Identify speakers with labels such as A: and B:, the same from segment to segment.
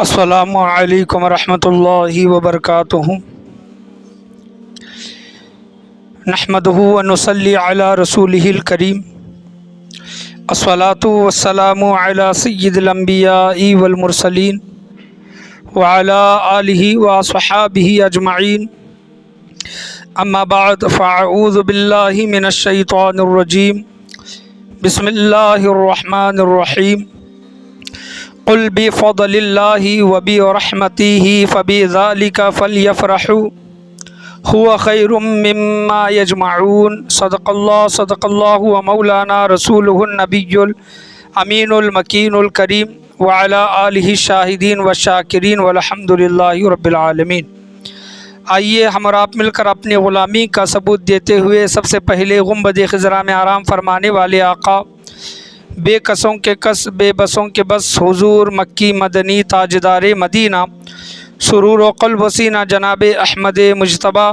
A: السلام علیکم ورحمۃ اللہ وبرکاتہ۔ نحمدہ ونصلی علی رسولہ الکریم، الصلاۃ والسلام علی سید الانبیاء والمرسلین وعلی آلہ واصحابہ اجمعین، اما بعد فاعوذ باللہ من الشیطان الرجیم، بسم اللہ الرحمن الرحیم۔ قل بفضل اللہ وبرحمتہ فبذلک فلیفرحوا هو خیر مما یجمعون۔ صدق اللہ و مولانا رسولہ النبی الامین المکین الکریم وعلی آلہ الشاہدین والشاکرین والحمد للہ رب العالمین۔ آئیے ہم اور آپ مل کر اپنی غلامی کا ثبوت دیتے ہوئے سب سے پہلے گنبد خضرا میں آرام فرمانے والے آقا، بے کسوں کے کس بے بسوں کے بس، حضور مکی مدنی تاجدار مدینہ، سرور و قلب و سینہ جناب احمد مجتبیٰ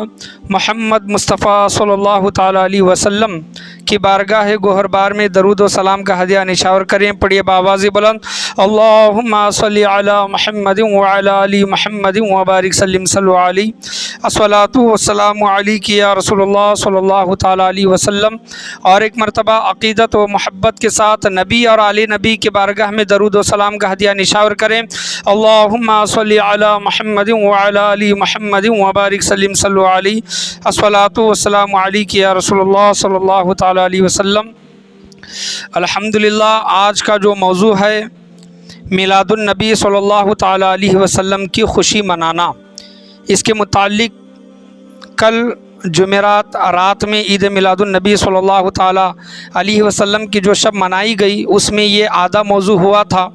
A: محمد مصطفیٰ صلی اللہ تعالیٰ علیہ وسلم کی بارگاہ گوہر بار میں درود و سلام کا ہدیہ نشاور کریں۔ پڑھیے بآواز بلند، اللہم صلی علی محمد وعلی آل محمد وبارک سلم صلو علیہ، الصلاۃ والسلام علیک یا رسول اللہ صلی اللہ تعالیٰ علیہ وسلم۔ اور ایک مرتبہ عقیدت و محبت کے ساتھ نبی اور آل نبی کے بارگاہ میں درود و سلام کا ہدیہ نشاور کریں۔ اللہم صلی علی محمد وعلی آل محمد وبارک سلم صلو علیہ، الصلاۃ والسلام علیک یا رسول اللہ صلی اللہ تعالیٰ علیہ وسلم۔ الحمدللہ، آج کا جو موضوع ہے میلاد النبی صلی اللہ تعالیٰ علیہ وسلم کی خوشی منانا، اس کے متعلق کل جمعرات رات میں عید میلاد النبی صلی اللہ تعالیٰ علیہ وسلم کی جو شب منائی گئی، اس میں یہ آدھا موضوع ہوا تھا،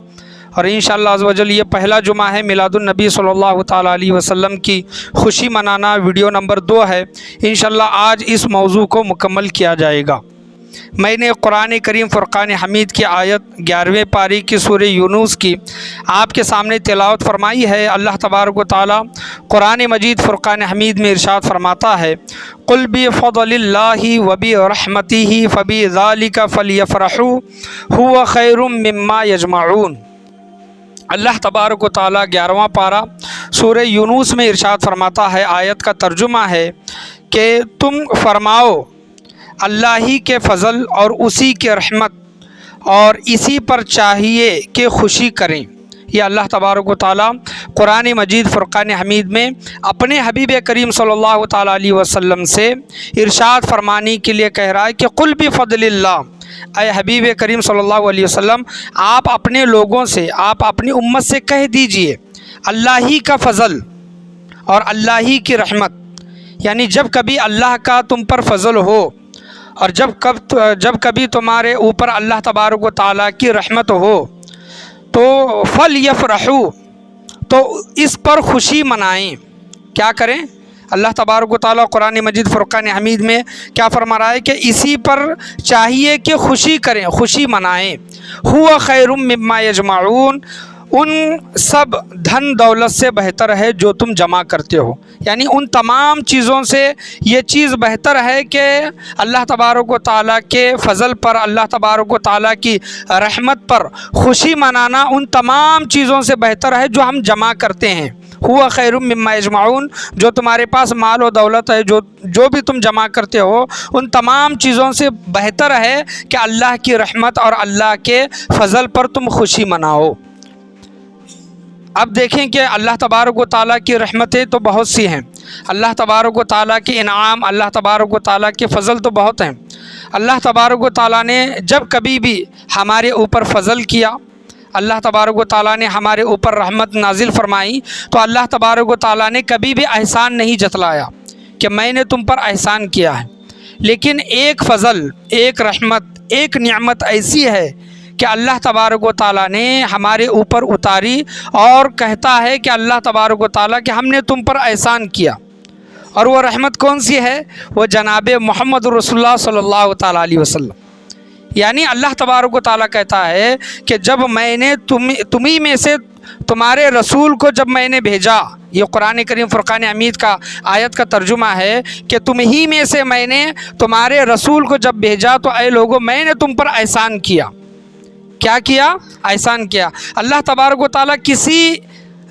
A: اور انشاءاللہ عز و جل یہ پہلا جمعہ ہے میلاد النبی صلی اللہ تعالیٰ علیہ وسلم کی خوشی منانا، ویڈیو نمبر 2 ہے۔ انشاءاللہ آج اس موضوع کو مکمل کیا جائے گا۔ میں نے قرآن کریم فرقان حمید کی آیت 11ویں پاری کی سورہ یونس کی آپ کے سامنے تلاوت فرمائی ہے۔ اللہ تبارک و تعالیٰ قرآن مجید فرقان حمید میں ارشاد فرماتا ہے، قل بفضل اللہ وبرحمتہ فبذلک فلیفرحوا هو خیر مما یجمعون۔ اللہ تبارک و تعالیٰ 11واں پارہ سورہ یونس میں ارشاد فرماتا ہے، آیت کا ترجمہ ہے کہ تم فرماؤ اللہ ہی کے فضل اور اسی کے رحمت اور اسی پر چاہیے کہ خوشی کریں۔ یہ اللہ تبارک و تعالیٰ قرآن مجید فرقان حمید میں اپنے حبیب کریم صلی اللہ تعالیٰ علیہ وسلم سے ارشاد فرمانے کے لیے کہہ رہا ہے کہ قل بفضل اللہ، اے حبیب کریم صلی اللہ علیہ وسلم آپ اپنے لوگوں سے، آپ اپنی امت سے کہہ دیجئے اللہ ہی کا فضل اور اللہ ہی کی رحمت، یعنی جب کبھی اللہ کا تم پر فضل ہو اور جب کبھی تمہارے اوپر اللہ تبارک و تعالیٰ کی رحمت ہو تو فلیفرحوا، تو اس پر خوشی منائیں۔ کیا کریں؟ اللہ تبارک و تعالیٰ قرآن مجید فرقان حمید میں کیا فرما رہا ہے کہ اسی پر چاہیے کہ خوشی کریں، خوشی منائیں۔ هو خیر مما یجمعون، ان سب دھن دولت سے بہتر ہے جو تم جمع کرتے ہو، یعنی ان تمام چیزوں سے یہ چیز بہتر ہے کہ اللہ تبارک و تعالیٰ کے فضل پر، اللہ تبارک و تعالیٰ کی رحمت پر خوشی منانا ان تمام چیزوں سے بہتر ہے جو ہم جمع کرتے ہیں۔ ہوا خیر مما یجمعون، جو تمہارے پاس مال و دولت ہے، جو بھی تم جمع کرتے ہو، ان تمام چیزوں سے بہتر ہے کہ اللہ کی رحمت اور اللہ کے فضل پر تم خوشی مناؤ۔ اب دیکھیں کہ اللہ تبارک و تعالیٰ کی رحمتیں تو بہت سی ہیں، اللہ تبارک و تعالیٰ کے انعام، اللہ تبارک و تعالیٰ کے فضل تو بہت ہیں۔ اللہ تبارک و تعالیٰ نے جب کبھی بھی ہمارے اوپر فضل کیا، اللہ تبارک و تعالیٰ نے ہمارے اوپر رحمت نازل فرمائی، تو اللہ تبارک و تعالیٰ نے کبھی بھی احسان نہیں جتلایا کہ میں نے تم پر احسان کیا ہے، لیکن ایک فضل، ایک رحمت، ایک نعمت ایسی ہے کہ اللہ تبارک و تعالیٰ نے ہمارے اوپر اتاری اور کہتا ہے کہ اللہ تبارک و تعالیٰ کہ ہم نے تم پر احسان کیا، اور وہ رحمت کون سی ہے؟ وہ جناب محمد رسول اللہ صلی اللہ تعالیٰ علیہ وسلم۔ یعنی اللہ تبارک و تعالیٰ کہتا ہے کہ جب میں نے تمہیں میں سے تمہارے رسول کو جب میں نے بھیجا، یہ قرآن کریم فرقان حمید کا آیت کا ترجمہ ہے کہ تم ہی میں سے میں نے تمہارے رسول کو جب بھیجا تو اے لوگو میں نے تم پر احسان کیا۔ کیا کیا؟ احسان کیا۔ اللہ تبارک و تعالیٰ کسی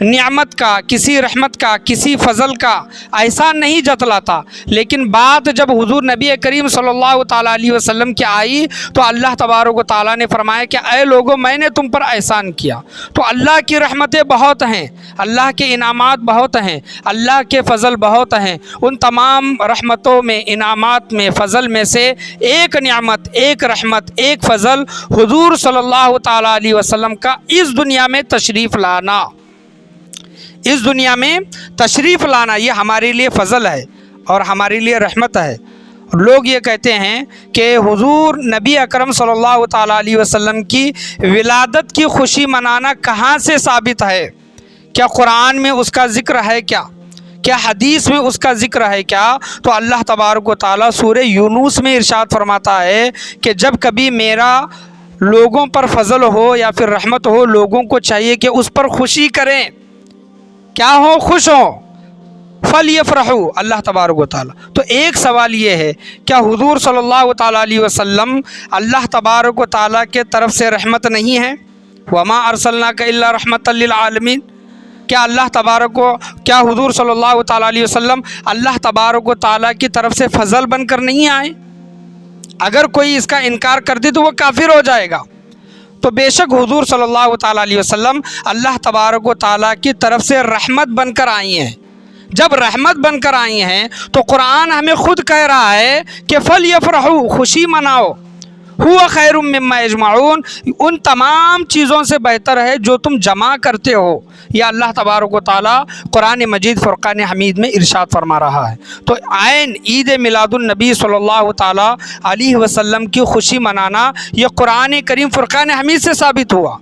A: نعمت کا، کسی رحمت کا، کسی فضل کا احسان نہیں جتلاتا، لیکن بات جب حضور نبی کریم صلی اللہ تعالیٰ علیہ وسلم کی آئی تو اللہ تبارک و تعالیٰ نے فرمایا کہ اے لوگو میں نے تم پر احسان کیا۔ تو اللہ کی رحمتیں بہت ہیں، اللہ کے انعامات بہت ہیں، اللہ کے فضل بہت ہیں۔ ان تمام رحمتوں میں، انعامات میں، فضل میں سے ایک نعمت، ایک رحمت، ایک فضل حضور صلی اللہ تعالیٰ علیہ وسلم کا اس دنیا میں تشریف لانا، اس دنیا میں تشریف لانا، یہ ہمارے لیے فضل ہے اور ہمارے لیے رحمت ہے۔ لوگ یہ کہتے ہیں کہ حضور نبی اکرم صلی اللہ تعالیٰ علیہ وسلم کی ولادت کی خوشی منانا کہاں سے ثابت ہے؟ کیا قرآن میں اس کا ذکر ہے کیا حدیث میں اس کا ذکر ہے کیا؟ تو اللہ تبارک و تعالیٰ سورہ یونس میں ارشاد فرماتا ہے کہ جب کبھی میرا لوگوں پر فضل ہو یا پھر رحمت ہو، لوگوں کو چاہیے کہ اس پر خوشی کریں، کیا ہو؟ خوش ہوں۔ فَلْيَفْرَحُوا، اللہ تبارک و تعالیٰ۔ تو ایک سوال یہ ہے، کیا حضور صلی اللہ تعالیٰ علیہ وسلم اللہ تبارک و تعالیٰ کے طرف سے رحمت نہیں ہے؟ وَمَا أَرْسَلْنَاكَ إِلَّا رَحْمَةً لِّلْعَالَمِينَ۔ کیا حضور صلی اللہ تعالیٰ علیہ وسلم اللہ تبارک و تعالیٰ کی طرف سے فضل بن کر نہیں آئے؟ اگر کوئی اس کا انکار کر دے تو وہ کافر ہو جائے گا۔ تو بے شک حضور صلی اللہ تعالیٰ علیہ وسلم اللہ تبارک و تعالیٰ کی طرف سے رحمت بن کر آئی ہیں۔ جب رحمت بن کر آئی ہیں تو قرآن ہمیں خود کہہ رہا ہے کہ فَلْيَفْرَحُوا، خوشی مناؤ، هُوَ خَيْرٌ مِّمَّا يَجْمَعُونَ، ان تمام چیزوں سے بہتر ہے جو تم جمع کرتے ہو۔ یہ اللہ تبارک و تعالیٰ قرآن مجید فرقان حمید میں ارشاد فرما رہا ہے۔ تو عین عید میلاد النبی صلی اللہ تعالیٰ علیہ وسلم کی خوشی منانا یہ قرآن کریم فرقان حمید سے ثابت ہوا،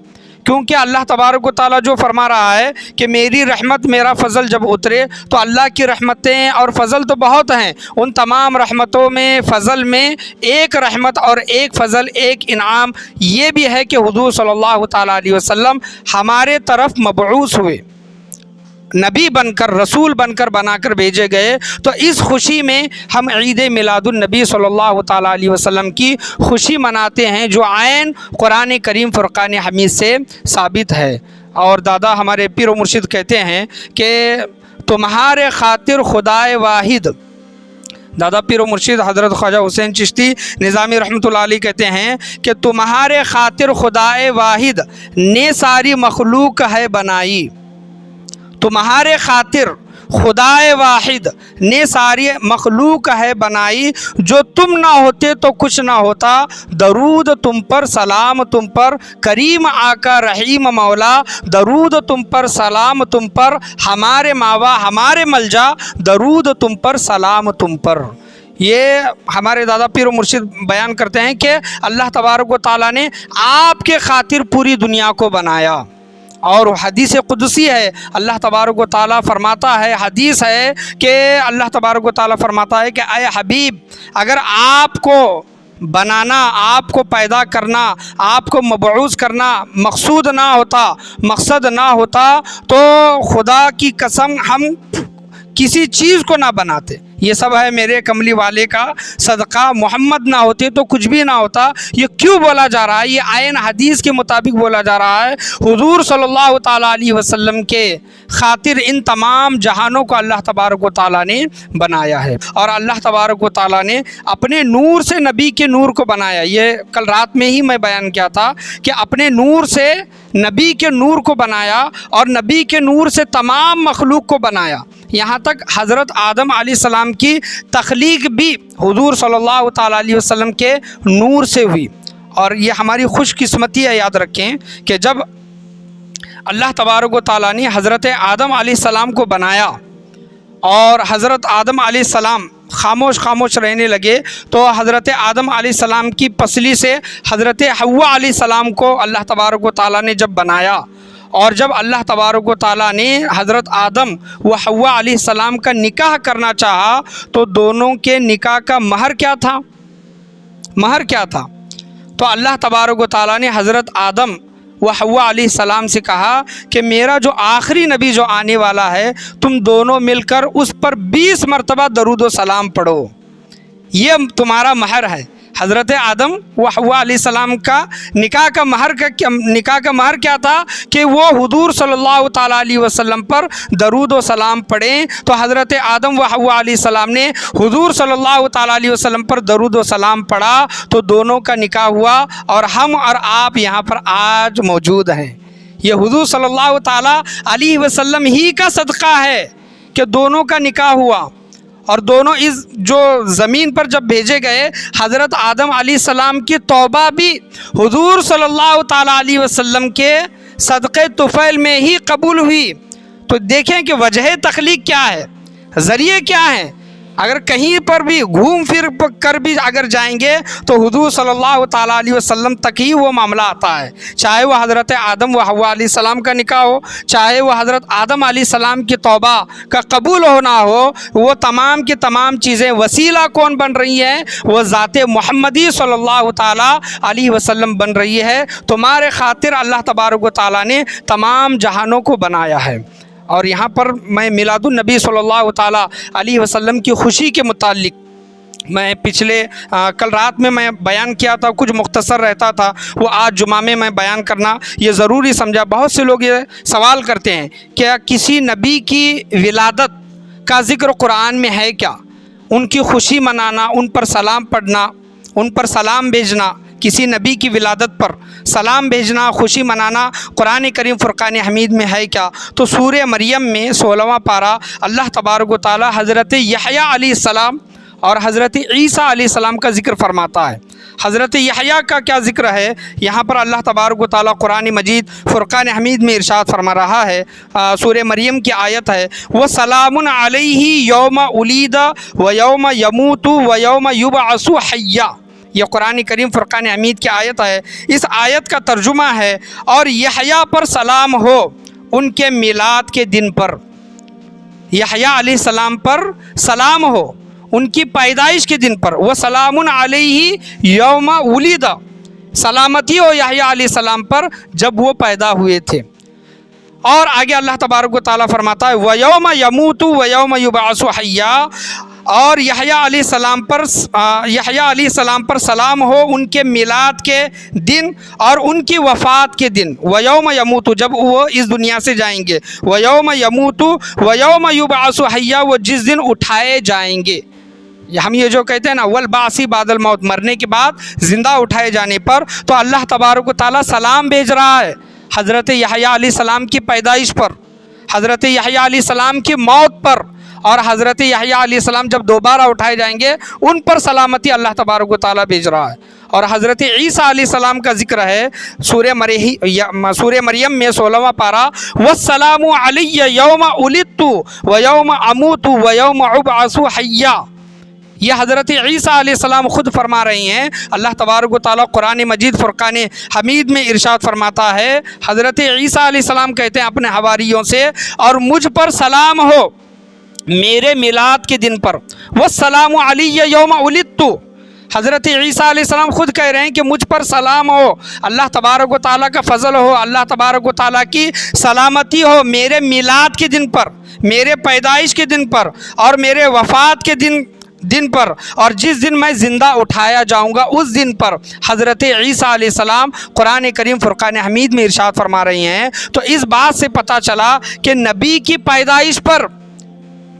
A: کیونکہ اللہ تبارک و تعالیٰ جو فرما رہا ہے کہ میری رحمت، میرا فضل جب اترے تو اللہ کی رحمتیں اور فضل تو بہت ہیں، ان تمام رحمتوں میں، فضل میں ایک رحمت اور ایک فضل، ایک انعام یہ بھی ہے کہ حضور صلی اللہ تعالیٰ علیہ وسلم ہمارے طرف مبعوث ہوئے، نبی بن کر، رسول بن کر، بنا کر بھیجے گئے۔ تو اس خوشی میں ہم عید میلاد النبی صلی اللہ تعالیٰ علیہ وسلم کی خوشی مناتے ہیں، جو عین قرآن کریم فرقان حمید سے ثابت ہے۔ اور دادا ہمارے پیر و مرشد کہتے ہیں کہ تمہارے خاطر خدائے واحد، دادا پیر و مرشد حضرت خواجہ حسین چشتی نظامی رحمۃ اللہ علیہ کہتے ہیں کہ تمہارے خاطر خدائے واحد نے ساری مخلوق ہے بنائی، تمہارے خاطر خدائے واحد نے ساری مخلوق ہے بنائی، جو تم نہ ہوتے تو کچھ نہ ہوتا، درود تم پر، سلام تم پر، کریم آقا رحیم مولا، درود تم پر، سلام تم پر، ہمارے ماوا، ہمارے ملجا، درود تم پر، سلام تم پر۔ یہ ہمارے دادا پیر و مرشد بیان کرتے ہیں کہ اللہ تبارک و تعالیٰ نے آپ کے خاطر پوری دنیا کو بنایا۔ اور حدیث قدسی ہے، اللہ تبارک و تعالیٰ فرماتا ہے، حدیث ہے کہ اللہ تبارک و تعالیٰ فرماتا ہے کہ اے حبیب، اگر آپ کو بنانا، آپ کو پیدا کرنا، آپ کو مبعوث کرنا مقصود نہ ہوتا، مقصد نہ ہوتا، تو خدا کی قسم ہم کسی چیز کو نہ بناتے۔ یہ سب ہے میرے کملی والے کا صدقہ، محمد نہ ہوتے تو کچھ بھی نہ ہوتا۔ یہ کیوں بولا جا رہا ہے؟ یہ عین حدیث کے مطابق بولا جا رہا ہے۔ حضور صلی اللہ تعالیٰ علیہ وسلم کے خاطر ان تمام جہانوں کو اللہ تبارک و تعالیٰ نے بنایا ہے، اور اللہ تبارک و تعالیٰ نے اپنے نور سے نبی کے نور کو بنایا۔ یہ کل رات میں ہی میں بیان کیا تھا کہ اپنے نور سے نبی کے نور کو بنایا، اور نبی کے نور سے تمام مخلوق کو بنایا، یہاں تک حضرت آدم علیہ السلام کی تخلیق بھی حضور صلی اللہ تعالیٰ علیہ وسلم کے نور سے ہوئی۔ اور یہ ہماری خوش قسمتی ہے، یاد رکھیں کہ جب اللہ تبارک و تعالیٰ نے حضرت آدم علیہ السلام کو بنایا اور حضرت آدم علیہ السلام خاموش رہنے لگے، تو حضرت آدم علیہ السلام کی پسلی سے حضرت حوا علیہ السلام کو اللہ تبارک و تعالیٰ نے جب بنایا، اور جب اللہ تبارک و تعالیٰ نے حضرت آدم و حوا علیہ السلام کا نکاح کرنا چاہا، تو دونوں کے نکاح کا مہر کیا تھا؟ مہر کیا تھا؟ تو اللہ تبارک و تعالیٰ نے حضرت آدم و حوا علیہ السلام سے کہا کہ میرا جو آخری نبی جو آنے والا ہے، تم دونوں مل کر اس پر 20 مرتبہ درود و سلام پڑھو، یہ تمہارا مہر ہے۔ حضرت آدم و حوا علیہ السلام کا نکاح کا مہر کیا تھا کہ وہ حضور صلی اللہ تعالیٰ علیہ وسلم پر درود و سلام پڑھیں. تو حضرت آدم و حوا علیہ السلام نے حضور صلی اللہ تعالیٰ علیہ وسلم پر درود و سلام پڑھا تو دونوں کا نکاح ہوا، اور ہم اور آپ یہاں پر آج موجود ہیں. یہ حضور صلی اللہ تعالیٰ علیہ وسلم ہی کا صدقہ ہے کہ دونوں کا نکاح ہوا. اور دونوں اس جو زمین پر جب بھیجے گئے، حضرت آدم علیہ السلام کی توبہ بھی حضور صلی اللہ تعالیٰ علیہ وسلم کے صدقے طفیل میں ہی قبول ہوئی. تو دیکھیں کہ وجہ تخلیق کیا ہے، ذریعے کیا ہیں. اگر کہیں پر بھی گھوم پھر کر بھی اگر جائیں گے تو حضور صلی اللہ تعالیٰ علیہ وسلم تک ہی وہ معاملہ آتا ہے. چاہے وہ حضرت آدم و حوا علیہ السلام کا نکاح ہو، چاہے وہ حضرت آدم علیہ السلام کی توبہ کا قبول ہونا ہو، وہ تمام کی تمام چیزیں وسیلہ کون بن رہی ہیں؟ وہ ذات محمدی صلی اللہ تعالیٰ علیہ وسلم بن رہی ہے. تمہارے خاطر اللہ تبارک و تعالیٰ نے تمام جہانوں کو بنایا ہے. اور یہاں پر میں میلاد النبی صلی اللہ تعالیٰ علیہ وسلم کی خوشی کے متعلق میں کل رات میں بیان کیا تھا، کچھ مختصر رہتا تھا، وہ آج جمعہ میں بیان کرنا یہ ضروری سمجھا. بہت سے لوگ یہ سوال کرتے ہیں کہ کسی نبی کی ولادت کا ذکر قرآن میں ہے کیا؟ ان کی خوشی منانا، ان پر سلام پڑھنا، ان پر سلام بھیجنا، کسی نبی کی ولادت پر سلام بھیجنا، خوشی منانا قرآن کریم فرقان حمید میں ہے کیا؟ تو سورہ مریم میں 16واں پارہ اللہ تبارک و تعالی حضرت یحییٰ علیہ السلام اور حضرت عیسیٰ علیہ السلام کا ذکر فرماتا ہے. حضرت یحییٰ کا کیا ذکر ہے؟ یہاں پر اللہ تبارک و تعالیٰ قرآن مجید فرقان حمید میں ارشاد فرما رہا ہے، سورہ مریم کی آیت ہے، وَسَلَامٌ عَلَيْهِ يَوْمَ أُولِدَ وَيَوْمَ يَمُوتُ وَيَوْمَ يُبْعَثُ حَيًّا. یہ قرآن کریم فرقان حمید کی آیت ہے. اس آیت کا ترجمہ ہے، اور یحییٰ پر سلام ہو ان کے میلاد کے دن پر. یحییٰ علیہ السلام پر سلام ہو ان کی پیدائش کے دن پر. وَسَلَامٌ عَلَيْهِ يَوْمَ وُلِدَ، سلامتی ہو یحییٰ علیہ السلام پر جب وہ پیدا ہوئے تھے. اور آگے اللہ تبارک و تعالیٰ فرماتا ہے وَيَوْمَ يَمُوتُ وَيَوْمَ يُبْعَثُ حَيًّا، اور یحییٰ علیہ السلام پر سلام ہو ان کے میلاد کے دن اور ان کی وفات کے دن. وَيَوْمَ يَمُوتُ، جب وہ اس دنیا سے جائیں گے. وَيَوْمَ يَمُوتُ وَيَوْمَ يُبْعَثُ حَيًّا، وہ جس دن اٹھائے جائیں گے. ہم یہ جو کہتے ہیں نا والبعث بعد الموت، مرنے کے بعد زندہ اٹھائے جانے پر، تو اللہ تبارک و تعالیٰ سلام بھیج رہا ہے حضرت یحییٰ علیہ السلام کی پیدائش پر، حضرت یحییٰ علیہ السلام کی موت پر، اور حضرت یحییٰ علیہ السلام جب دوبارہ اٹھائے جائیں گے ان پر سلامتی اللہ تبارک و تعالیٰ بھیج رہا ہے. اور حضرت عیسیٰ علیہ السلام کا ذکر ہے سورہ مریم میں 16واں پارہ، وَالسَّلَامُ عَلَيَّ يَوْمَ أُولِدتُّ وَيَوْمَ أَمُوتُ وَيَوْمَ أُبْعَثُ حَيًّا. یہ حضرت عیسیٰ علیہ السلام خود فرما رہی ہیں. اللہ تبارک و تعالیٰ قرآن مجید فرقان حمید میں ارشاد فرماتا ہے، حضرت عیسیٰ علیہ السلام کہتے ہیں اپنے حواریوں سے، اور مجھ پر سلام ہو میرے میلاد کے دن پر. وَالسَّلَامُ عَلَيَّ يَوْمَ وُلِدتُّ، حضرت عیسیٰ علیہ السلام خود کہہ رہے ہیں کہ مجھ پر سلام ہو، اللہ تبارک و تعالیٰ کا فضل ہو، اللہ تبارک و تعالیٰ کی سلامتی ہو میرے میلاد کے دن پر، میرے پیدائش کے دن پر، اور میرے وفات کے دن پر، اور جس دن میں زندہ اٹھایا جاؤں گا اس دن پر. حضرت عیسیٰ علیہ السلام قرآن کریم فرقان حمید میں ارشاد فرما رہی ہیں. تو اس بات سے پتہ چلا کہ نبی کی پیدائش پر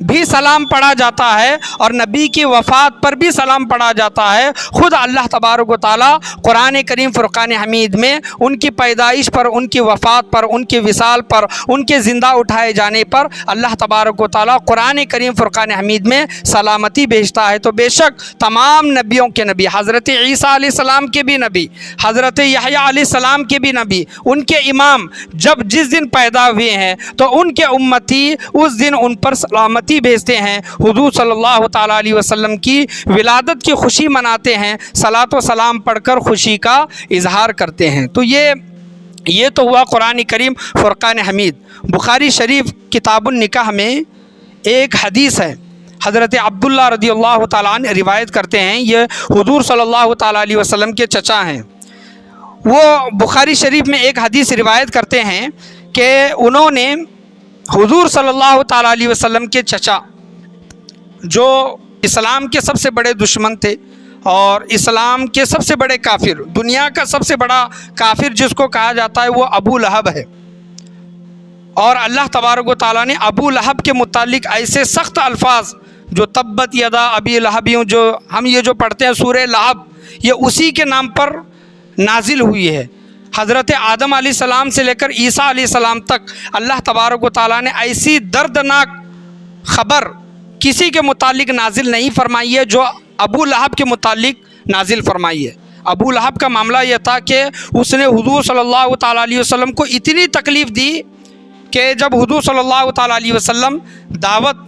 A: بھی سلام پڑھا جاتا ہے اور نبی کی وفات پر بھی سلام پڑھا جاتا ہے. خود اللہ تبارک و تعالیٰ قرآن کریم فرقان حمید میں ان کی پیدائش پر، ان کی وفات پر، ان کی وصال پر، ان کے زندہ اٹھائے جانے پر اللہ تبارک و تعالیٰ قرآن کریم فرقان حمید میں سلامتی بھیجتا ہے. تو بے شک تمام نبیوں کے نبی، حضرت عیسیٰ علیہ السلام کے بھی نبی، حضرت یحییٰ علیہ السلام کے بھی نبی، ان کے امام جس دن پیدا ہوئے ہیں تو ان کے امتی اس دن ان پر سلامتی بھیجتے ہیں، حضور صلی اللہ تعالیٰ علیہ وسلم کی ولادت کی خوشی مناتے ہیں، صلاۃ و سلام پڑھ کر خوشی کا اظہار کرتے ہیں. تو یہ تو ہوا قرآن کریم فرقان حمید. بخاری شریف کتاب النکاح میں ایک حدیث ہے، حضرت عبداللہ رضی اللہ تعالیٰ عنہ روایت کرتے ہیں، یہ حضور صلی اللہ تعالیٰ علیہ وسلم کے چچا ہیں. وہ بخاری شریف میں ایک حدیث روایت کرتے ہیں کہ انہوں نے حضور صلی اللہ تعالیٰ علیہ وسلم کے چچا جو اسلام کے سب سے بڑے دشمن تھے اور اسلام کے سب سے بڑے کافر، دنیا کا سب سے بڑا کافر جس کو کہا جاتا ہے وہ ابو لہب ہے۔ اور اللہ تبارک و تعالیٰ نے ابو لہب کے متعلق ایسے سخت الفاظ جو تبت یدا ابی لہب، جو ہم یہ جو پڑھتے ہیں سورہ لہب، یہ اسی کے نام پر نازل ہوئی ہے۔ حضرت آدم علیہ السلام سے لے کر عیسیٰ علیہ السلام تک اللہ تبارک و تعالیٰ نے ایسی دردناک خبر کسی کے متعلق نازل نہیں فرمائی ہے جو ابو لہب کے متعلق نازل فرمائی ہے۔ ابو لہب کا معاملہ یہ تھا کہ اس نے حضور صلی اللہ تعالیٰ علیہ وسلم کو اتنی تکلیف دی کہ جب حضور صلی اللہ تعالیٰ علیہ وسلم دعوت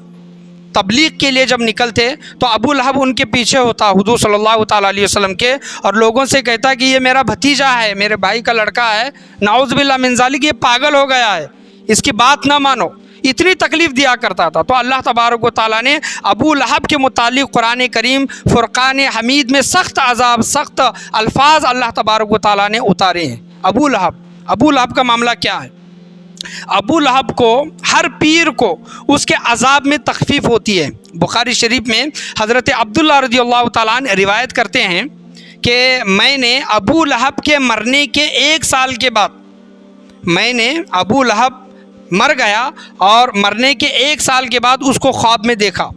A: تبلیغ کے لیے جب نکلتے تو ابو لہب ان کے پیچھے ہوتا حضور صلی اللہ تعالیٰ علیہ وسلم کے، اور لوگوں سے کہتا کہ یہ میرا بھتیجا ہے، میرے بھائی کا لڑکا ہے، نعوذ باللہ من ذالک، یہ پاگل ہو گیا ہے، اس کی بات نہ مانو، اتنی تکلیف دیا کرتا تھا۔ تو اللہ تبارک و تعالیٰ نے ابو لہب کے متعلق قرآن کریم فرقان حمید میں سخت عذاب، سخت الفاظ اللہ تبارک و تعالیٰ نے اتارے ہیں۔ ابو لہب کا معاملہ کیا ہے؟ ابو لہب کو ہر پیر کو اس کے عذاب میں تخفیف ہوتی ہے۔ بخاری شریف میں حضرت عبداللہ رضی اللہ تعالیٰ عنہ روایت کرتے ہیں کہ میں نے ابو لہب کے مرنے کے 1 سال کے بعد، میں نے ابو لہب مر گیا اور مرنے کے 1 سال کے بعد اس کو خواب میں دیکھا،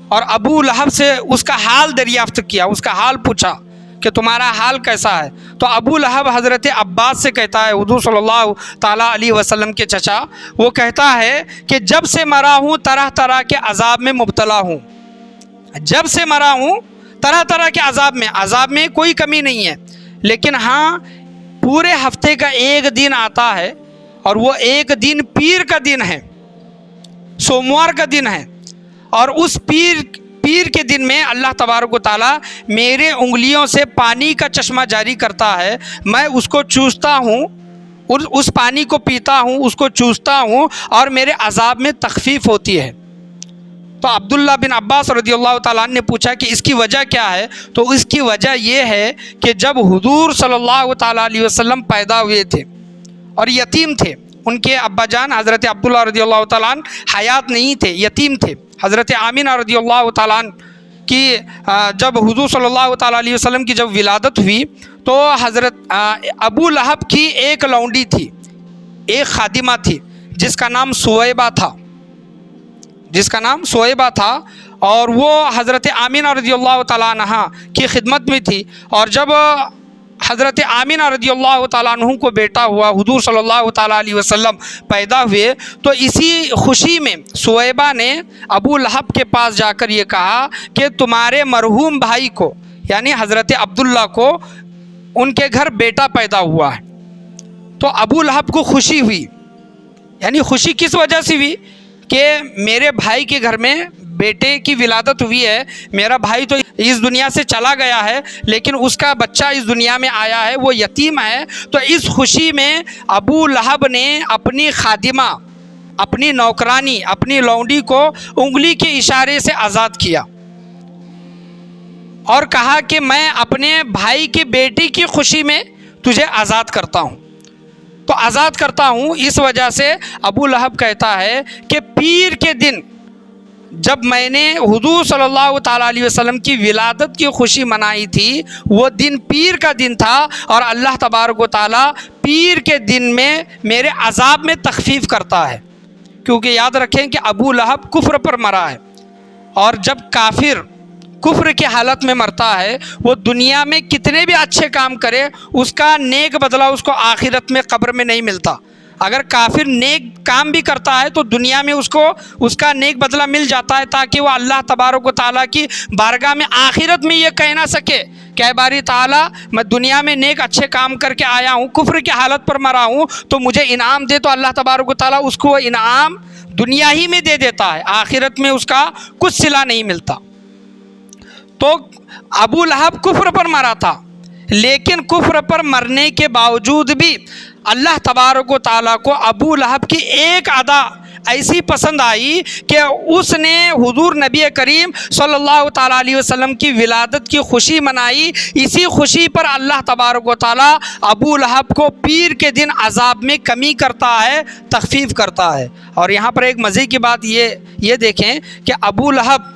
A: اور ابو لہب سے اس کا حال دریافت کیا، اس کا حال پوچھا کہ تمہارا حال کیسا ہے؟ تو ابو لہب حضرت عباس سے کہتا ہے، حضور صلی اللہ تعالیٰ علیہ وسلم کے چچا، وہ کہتا ہے کہ جب سے مرا ہوں طرح طرح کے عذاب میں مبتلا ہوں، جب سے مرا ہوں طرح طرح کے عذاب میں کوئی کمی نہیں ہے، لیکن ہاں پورے ہفتے کا ایک دن آتا ہے اور وہ ایک دن پیر کا دن ہے، سوموار کا دن ہے، اور اس پیر کے دن میں اللہ تبارک و تعالیٰ میرے انگلیوں سے پانی کا چشمہ جاری کرتا ہے، میں اس کو چوستا ہوں، اس پانی کو پیتا ہوں، اس کو چوستا ہوں، اور میرے عذاب میں تخفیف ہوتی ہے۔ تو عبداللہ بن عباس رضی اللہ تعالیٰ عنہ نے پوچھا کہ اس کی وجہ کیا ہے؟ تو اس کی وجہ یہ ہے کہ جب حضور صلی اللہ تعالیٰ علیہ وسلم پیدا ہوئے تھے اور یتیم تھے، ان کے ابا جان حضرت عبداللہ رضی اللہ تعالیٰ عنہ حیات نہیں تھے، یتیم تھے۔ حضرت آمینہ رضی اللہ تعالیٰ عنہ کی جب حضور صلی اللہ تعالیٰ علیہ وسلم کی جب ولادت ہوئی تو حضرت ابو لہب کی ایک لونڈی تھی، ایک خادمہ تھی جس کا نام سویبہ تھا، اور وہ حضرت آمینہ رضی اللہ تعالیٰ عنہ کی خدمت میں تھی۔ اور جب حضرت آمینہ رضی اللہ تعالیٰ عنہ کو بیٹا ہوا، حضور صلی اللہ تعالیٰ علیہ وسلم پیدا ہوئے، تو اسی خوشی میں سویبہ نے ابو لہب کے پاس جا کر یہ کہا کہ تمہارے مرحوم بھائی کو، یعنی حضرت عبداللہ کو، ان کے گھر بیٹا پیدا ہوا ہے۔ تو ابو لہب کو خوشی ہوئی، یعنی خوشی کس وجہ سے ہوئی کہ میرے بھائی کے گھر میں بیٹے کی ولادت ہوئی ہے، میرا بھائی تو اس دنیا سے چلا گیا ہے لیکن اس کا بچہ اس دنیا میں آیا ہے، وہ یتیم ہے۔ تو اس خوشی میں ابو لہب نے اپنی خادمہ، اپنی نوکرانی، اپنی لونڈی کو انگلی کے اشارے سے آزاد کیا اور کہا کہ میں اپنے بھائی کی بیٹی کی خوشی میں تجھے آزاد کرتا ہوں، تو آزاد کرتا ہوں۔ اس وجہ سے ابو لہب کہتا ہے کہ پیر کے دن جب میں نے حضور صلی اللہ تعالیٰ علیہ وسلم کی ولادت کی خوشی منائی تھی، وہ دن پیر کا دن تھا، اور اللہ تبارک و تعالیٰ پیر کے دن میں میرے عذاب میں تخفیف کرتا ہے، کیونکہ یاد رکھیں کہ ابو لہب کفر پر مرا ہے، اور جب کافر کفر کی حالت میں مرتا ہے، وہ دنیا میں کتنے بھی اچھے کام کرے، اس کا نیک بدلہ اس کو آخرت میں قبر میں نہیں ملتا۔ اگر کافر نیک کام بھی کرتا ہے تو دنیا میں اس کو اس کا نیک بدلہ مل جاتا ہے، تاکہ وہ اللہ تبارک و تعالیٰ کی بارگاہ میں آخرت میں یہ کہہ نہ سکے کہ اے باری تعالیٰ، میں دنیا میں نیک اچھے کام کر کے آیا ہوں، کفر کی حالت پر مرا ہوں، تو مجھے انعام دے۔ تو اللہ تبارک و تعالیٰ اس کو وہ انعام دنیا ہی میں دے دیتا ہے، آخرت میں اس کا کچھ صلہ نہیں ملتا۔ تو ابو لہب کفر پر مرا تھا، لیکن کفر پر مرنے کے باوجود بھی اللہ تبارک و تعالیٰ کو ابو لہب کی ایک ادا ایسی پسند آئی کہ اس نے حضور نبی کریم صلی اللہ تعالیٰ علیہ وسلم کی ولادت کی خوشی منائی۔ اسی خوشی پر اللہ تبارک و تعالیٰ ابو لہب کو پیر کے دن عذاب میں کمی کرتا ہے، تخفیف کرتا ہے۔ اور یہاں پر ایک مزے کی بات یہ دیکھیں کہ ابو لہب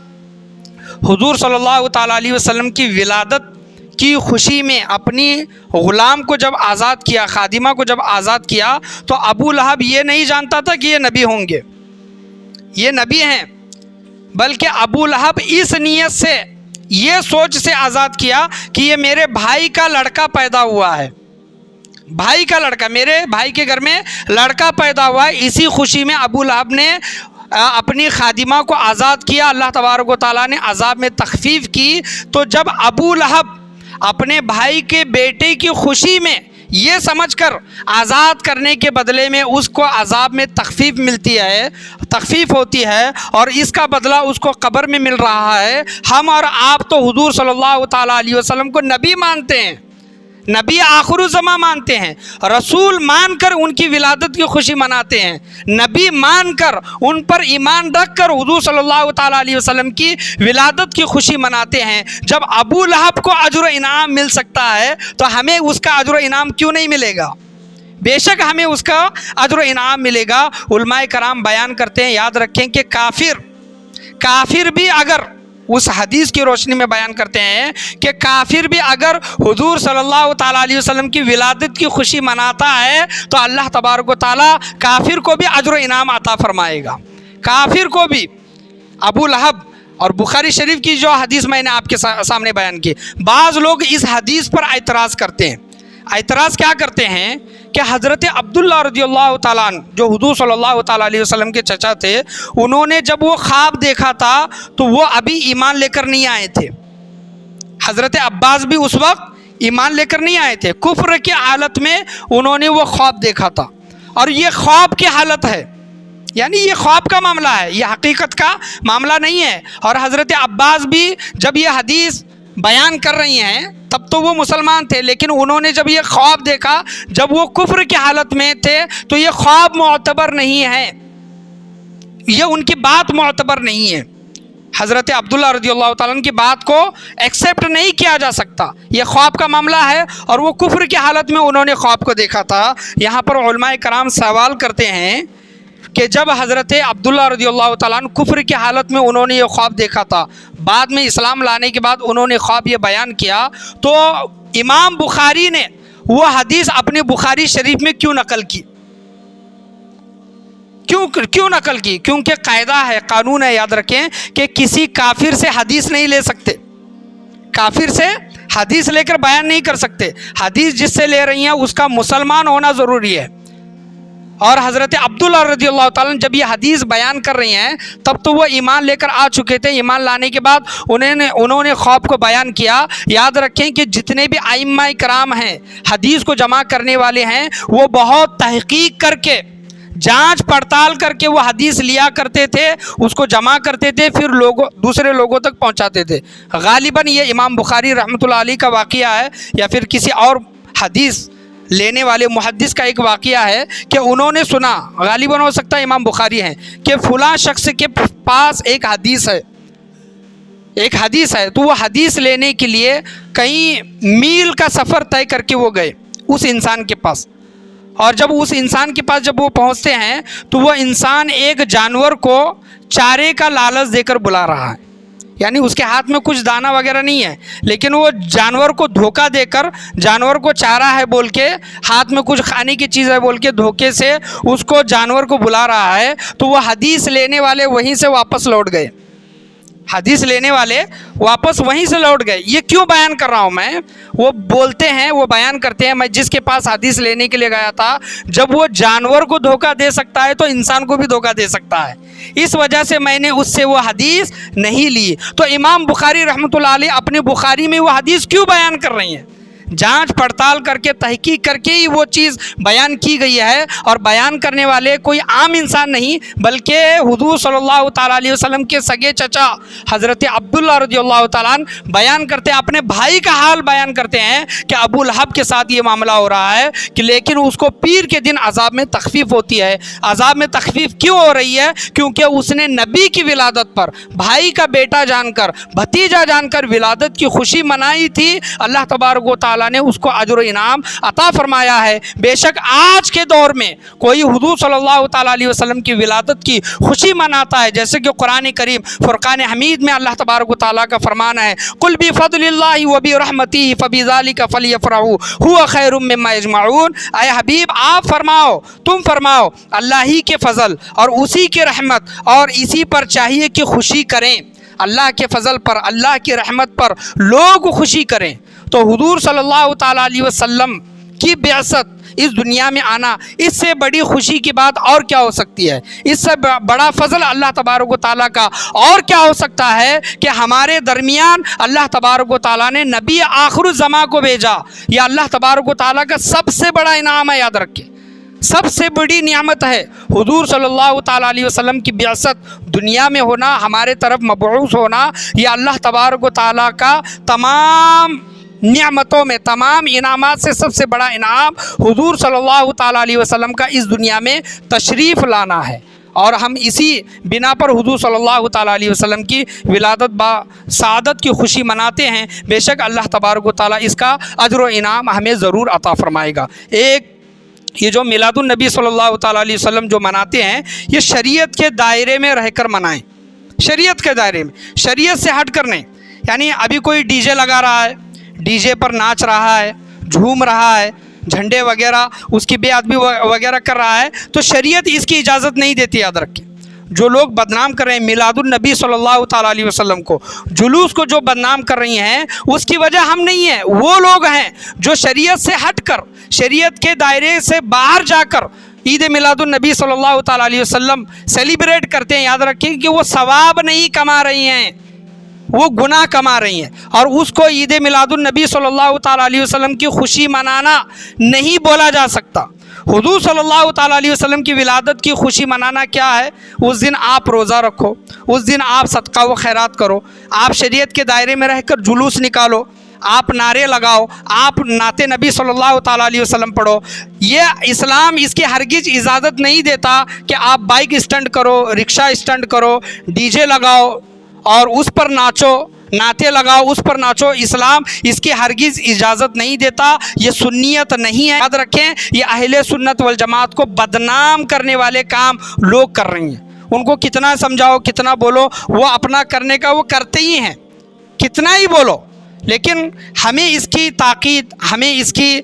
A: حضور صلی اللہ تعالیٰ علیہ وسلم کی ولادت کی خوشی میں اپنی غلام کو جب آزاد کیا، خادمہ کو جب آزاد کیا، تو ابو لہب یہ نہیں جانتا تھا کہ یہ نبی ہوں گے، یہ نبی ہیں، بلکہ ابو لہب اس نیت سے، یہ سوچ سے آزاد کیا کہ یہ میرے بھائی کا لڑکا پیدا ہوا ہے، بھائی کا لڑکا، میرے بھائی کے گھر میں لڑکا پیدا ہوا ہے۔ اسی خوشی میں ابو لہب نے اپنی خادمہ کو آزاد کیا، اللہ تبارک و تعالیٰ نے عذاب میں تخفیف کی۔ تو جب ابو لہب اپنے بھائی کے بیٹے کی خوشی میں یہ سمجھ کر آزاد کرنے کے بدلے میں اس کو عذاب میں تخفیف ملتی ہے، تخفیف ہوتی ہے، اور اس کا بدلہ اس کو قبر میں مل رہا ہے، ہم اور آپ تو حضور صلی اللہ تعالیٰ علیہ وسلم کو نبی مانتے ہیں، نبی آخر الزماں مانتے ہیں، رسول مان کر ان کی ولادت کی خوشی مناتے ہیں، نبی مان کر ان پر ایمان رکھ کر حضور صلی اللہ تعالیٰ علیہ وسلم کی ولادت کی خوشی مناتے ہیں۔ جب ابو لہب کو اجر و انعام مل سکتا ہے تو ہمیں اس کا اجر و انعام کیوں نہیں ملے گا؟ بے شک ہمیں اس کا اجر و انعام ملے گا۔ علماء کرام بیان کرتے ہیں، یاد رکھیں کہ کافر بھی اگر، اس حدیث کی روشنی میں بیان کرتے ہیں کہ کافر بھی اگر حضور صلی اللہ تعالیٰ علیہ وسلم کی ولادت کی خوشی مناتا ہے تو اللہ تبارک و تعالیٰ کافر کو بھی اجر و انعام عطا فرمائے گا، کافر کو بھی۔ ابو لہب، اور بخاری شریف کی جو حدیث میں نے آپ کے سامنے بیان کی، بعض لوگ اس حدیث پر اعتراض کرتے ہیں۔ اعتراض کیا کرتے ہیں کہ حضرت عبداللہ رضی اللہ تعالیٰ عنہ، جو حضور صلی اللہ تعالیٰ علیہ وسلم کے چچا تھے، انہوں نے جب وہ خواب دیکھا تھا تو وہ ابھی ایمان لے کر نہیں آئے تھے۔ حضرت عباس بھی اس وقت ایمان لے کر نہیں آئے تھے، کفر کی حالت میں انہوں نے وہ خواب دیکھا تھا، اور یہ خواب کی حالت ہے، یعنی یہ خواب کا معاملہ ہے، یہ حقیقت کا معاملہ نہیں ہے۔ اور حضرت عباس بھی جب یہ حدیث بیان کر رہی ہیں تب تو وہ مسلمان تھے، لیکن انہوں نے جب یہ خواب دیکھا، جب وہ کفر کی حالت میں تھے، تو یہ خواب معتبر نہیں ہے، یہ ان کی بات معتبر نہیں ہے۔ حضرت عبداللہ رضی اللہ تعالیٰ عنہ کی بات کو ایکسیپٹ نہیں کیا جا سکتا، یہ خواب کا معاملہ ہے، اور وہ کفر کی حالت میں انہوں نے خواب کو دیکھا تھا۔ یہاں پر علماء کرام سوال کرتے ہیں کہ جب حضرت عبداللہ رضی اللہ تعالیٰ عنہ کفر کی حالت میں انہوں نے یہ خواب دیکھا تھا، بعد میں اسلام لانے کے بعد انہوں نے خواب یہ بیان کیا، تو امام بخاری نے وہ حدیث اپنی بخاری شریف میں کیوں نقل کی؟ کیوں نقل کی؟ کیونکہ قاعدہ ہے، قانون ہے، یاد رکھیں کہ کسی کافر سے حدیث نہیں لے سکتے، کافر سے حدیث لے کر بیان نہیں کر سکتے، حدیث جس سے لے رہی ہیں اس کا مسلمان ہونا ضروری ہے۔ اور حضرت عبداللہ رضی اللہ تعالیٰ جب یہ حدیث بیان کر رہی ہیں تب تو وہ ایمان لے کر آ چکے تھے، ایمان لانے کے بعد انہوں نے خواب کو بیان کیا۔ یاد رکھیں کہ جتنے بھی ائمہ کرام ہیں، حدیث کو جمع کرنے والے ہیں، وہ بہت تحقیق کر کے، جانچ پڑتال کر کے وہ حدیث لیا کرتے تھے، اس کو جمع کرتے تھے، پھر دوسرے لوگوں تک پہنچاتے تھے۔ غالباً یہ امام بخاری رحمۃ اللہ علیہ کا واقعہ ہے، یا پھر کسی اور حدیث لینے والے محدث کا ایک واقعہ ہے کہ انہوں نے سنا، غالباً ہو سکتا ہے امام بخاری ہیں، کہ فلاں شخص کے پاس ایک حدیث ہے، تو وہ حدیث لینے کے لیے کئی میل کا سفر طے کر کے وہ گئے اس انسان کے پاس، اور جب اس انسان کے پاس جب وہ پہنچتے ہیں تو وہ انسان ایک جانور کو چارے کا لالچ دے کر بلا رہا ہے، یعنی اس کے ہاتھ میں کچھ دانہ وغیرہ نہیں ہے، لیکن وہ جانور کو دھوکہ دے کر، جانور کو چارہ ہے بول کے، ہاتھ میں کچھ کھانے کی چیز ہے بول کے دھوکے سے اس کو جانور کو بلا رہا ہے۔ تو وہ حدیث لینے والے وہیں سے واپس لوٹ گئے، حدیث لینے والے واپس وہیں سے لوٹ گئے۔ یہ کیوں بیان کر رہا ہوں میں؟ وہ بولتے ہیں، وہ بیان کرتے ہیں، میں جس کے پاس حدیث لینے کے لیے گیا تھا، جب وہ جانور کو دھوکہ دے سکتا ہے تو انسان کو بھی دھوکہ دے سکتا ہے، اس وجہ سے میں نے اس سے وہ حدیث نہیں لی۔ تو امام بخاری رحمۃ اللہ علیہ اپنی بخاری میں وہ حدیث کیوں بیان کر رہی ہیں؟ جانچ پڑتال کر کے، تحقیق کر کے ہی وہ چیز بیان کی گئی ہے، اور بیان کرنے والے کوئی عام انسان نہیں بلکہ حضور صلی اللہ تعالیٰ علیہ وسلم کے سگے چچا حضرت عبداللہ رضی اللہ تعالیٰ عنہ بیان کرتے ہیں، اپنے بھائی کا حال بیان کرتے ہیں کہ ابو لہب کے ساتھ یہ معاملہ ہو رہا ہے کہ لیکن اس کو پیر کے دن عذاب میں تخفیف ہوتی ہے۔ عذاب میں تخفیف کیوں ہو رہی ہے؟ کیونکہ اس نے نبی کی ولادت پر بھائی کا بیٹا جان کر، بھتیجا جان کر ولادت کی خوشی منائی تھی۔ اللہ تبارک و تعالیٰ تعالیٰ نے اس کو اجر و انعام عطا فرمایا ہے۔ بے شک آج کے دور میں کوئی حضور صلی اللہ تعالیٰ علیہ وسلم کی ولادت کی خوشی مناتا ہے، جیسے کہ قرآن کریم فرقان حمید میں اللہ تبارک و تعالیٰ کا فرمان ہے، قل بفضل اللہ وبرحمتہ فبذلک فلیفرحوا هو خیر مما یجمعون۔ اے حبیب آپ فرماؤ، تم فرماؤ اللہ ہی کے فضل اور اسی کے رحمت اور اسی پر چاہیے کہ خوشی کریں، اللہ کے فضل پر، اللہ کی رحمت پر لوگ خوشی کریں۔ تو حضور صلی اللہ تعالیٰ علیہ وسلم کی بعثت، اس دنیا میں آنا، اس سے بڑی خوشی کی بات اور کیا ہو سکتی ہے؟ اس سے بڑا فضل اللہ تبارک و تعالیٰ کا اور کیا ہو سکتا ہے کہ ہمارے درمیان اللہ تبارک و تعالیٰ نے نبی آخر الزماں کو بھیجا۔ یہ اللہ تبارک و تعالیٰ کا سب سے بڑا انعام ہے، یاد رکھیں، سب سے بڑی نعمت ہے حضور صلی اللہ تعالیٰ علیہ وسلم کی بعثت دنیا میں ہونا، ہمارے طرف مبعوث ہونا۔ یہ اللہ تبارک و تعالیٰ کا تمام نعمتوں میں، تمام انعامات سے سب سے بڑا انعام حضور صلی اللہ تعالیٰ علیہ وسلم کا اس دنیا میں تشریف لانا ہے، اور ہم اسی بنا پر حضور صلی اللہ تعالیٰ علیہ وسلم کی ولادت با سعادت کی خوشی مناتے ہیں۔ بے شک اللہ تبارک و تعالیٰ اس کا اجر و انعام ہمیں ضرور عطا فرمائے گا۔ ایک یہ جو میلاد النبی صلی اللہ تعالیٰ علیہ وسلم جو مناتے ہیں، یہ شریعت کے دائرے میں رہ کر منائیں، شریعت کے دائرے میں، شریعت سے ہٹ کر نہیں۔ یعنی ابھی کوئی ڈی جے لگا رہا ہے، ڈی جے پر ناچ رہا ہے، جھوم رہا ہے، جھنڈے وغیرہ اس کی بے ادبی وغیرہ کر رہا ہے، تو شریعت اس کی اجازت نہیں دیتی، یاد رکھیں۔ جو لوگ بدنام کر رہے ہیں میلاد النبی صلی اللہ تعالیٰ علیہ وسلم کو، جلوس کو جو بدنام کر رہی ہیں، اس کی وجہ ہم نہیں ہیں، وہ لوگ ہیں جو شریعت سے ہٹ کر، شریعت کے دائرے سے باہر جا کر عید میلاد النبی صلی اللہ تعالیٰ علیہ وسلم سیلیبریٹ کرتے ہیں۔ یاد رکھیں کہ وہ ثواب نہیں کما رہی ہیں، وہ گناہ کما رہی ہیں، اور اس کو عید میلاد النبی صلی اللہ تعالیٰ علیہ وسلم کی خوشی منانا نہیں بولا جا سکتا۔ حضور صلی اللہ تعالیٰ علیہ وسلم کی ولادت کی خوشی منانا کیا ہے؟ اس دن آپ روزہ رکھو، اس دن آپ صدقہ و خیرات کرو، آپ شریعت کے دائرے میں رہ کر جلوس نکالو، آپ نعرے لگاؤ، آپ نعت نبی صلی اللہ تعالیٰ علیہ وسلم پڑھو۔ یہ اسلام اس کی ہرگز اجازت نہیں دیتا کہ آپ بائک اسٹنٹ کرو، رکشہ اسٹنٹ کرو، ڈی جے لگاؤ اور اس پر ناچو، نعتیں لگاؤ، اس پر ناچو۔ اسلام اس کی ہرگز اجازت نہیں دیتا، یہ سنیت نہیں ہے۔ یاد رکھیں، یہ اہل سنت والجماعت کو بدنام کرنے والے کام لوگ کر رہی ہیں۔ ان کو کتنا سمجھاؤ، کتنا بولو، وہ اپنا کرنے کا وہ کرتے ہی ہیں، کتنا ہی بولو، لیکن ہمیں اس کی تاکید، ہمیں اس کی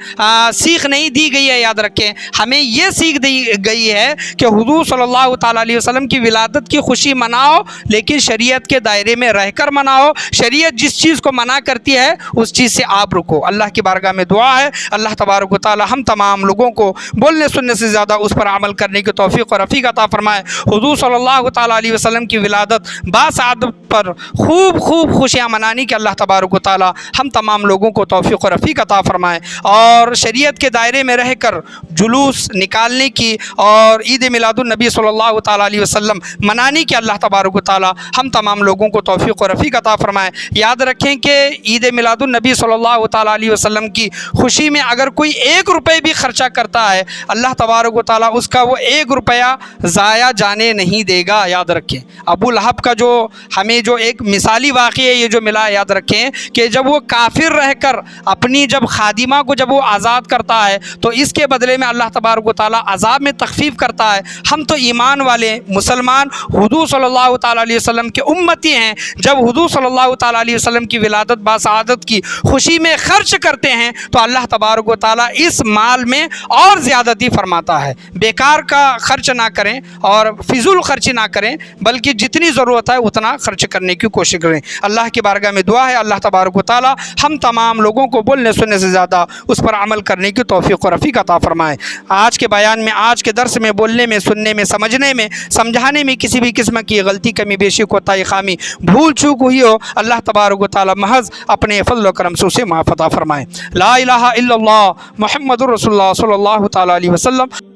A: سیکھ نہیں دی گئی ہے۔ یاد رکھیں، ہمیں یہ سیکھ دی گئی ہے کہ حضور صلی اللہ تعالیٰ علیہ وسلم کی ولادت کی خوشی مناؤ، لیکن شریعت کے دائرے میں رہ کر مناؤ۔ شریعت جس چیز کو منع کرتی ہے اس چیز سے آپ رکو۔ اللہ کی بارگاہ میں دعا ہے، اللہ تبارک و تعالیٰ ہم تمام لوگوں کو بولنے سننے سے زیادہ اس پر عمل کرنے کی توفیق اور رفیق عطا فرمائے۔ حضور صلی اللہ تعالیٰ علیہ وسلم کی ولادت باسعادت پر خوب خوشیاں منانے کی اللہ تبارک و تعالیٰ ہم تمام لوگوں کو توفیق و رفیق عطا فرمائے، اور شریعت کے دائرے میں رہ کر جلوس نکالنے کی اور عید میلاد النبی صلی اللہ تعالیٰ علیہ وسلم منانے کی اللہ تبارک و تعالیٰ ہم تمام لوگوں کو توفیق و رفیق عطا فرمائے۔ یاد رکھیں کہ عید میلاد النبی صلی اللہ تعالیٰ علیہ وسلم کی خوشی میں اگر کوئی 1 روپے بھی خرچہ کرتا ہے، اللہ تبارک و تعالیٰ اس کا وہ 1 روپیہ ضائع جانے نہیں دے گا۔ یاد رکھیں، ابو لہب کا جو ہمیں جو ایک مثالی واقعہ ہے یہ جو ملا، یاد رکھیں کہ جب وہ کافر رہ کر اپنی جب خادمہ کو جب وہ آزاد کرتا ہے تو اس کے بدلے میں اللہ تبارک و تعالیٰ عذاب میں تخفیف کرتا ہے۔ ہم تو ایمان والے مسلمان حضور صلی اللہ تعالیٰ علیہ وسلم کے امتی ہیں، جب حضور صلی اللہ تعالیٰ علیہ وسلم کی ولادت باسعادت کی خوشی میں خرچ کرتے ہیں تو اللہ تبارک و تعالیٰ اس مال میں اور زیادتی فرماتا ہے۔ بیکار کا خرچ نہ کریں اور فضول خرچی نہ کریں، بلکہ جتنی ضرورت ہے اتنا خرچ کرنے کی کوشش کریں۔ اللہ کی بارگاہ میں دعا ہے، اللہ تبارک و تعالیٰ ہم تمام لوگوں کو بولنے سننے سے زیادہ اس پر عمل کرنے کی توفیق و رفیق عطا فرمائے۔ آج کے بیان میں، آج کے درس میں، بولنے میں، سننے میں، سمجھنے میں، سمجھانے میں کسی بھی قسم کی غلطی، کمی، بیشی، کوتاہی، خامی، بھول چوک ہوئی ہو، اللہ تبارک و تعالیٰ محض اپنے فضل و کرم سے اسے معاف عطا فرمائے۔ لا الہ الا اللہ محمد الرسول اللہ صلی اللہ تعالیٰ علیہ وسلم۔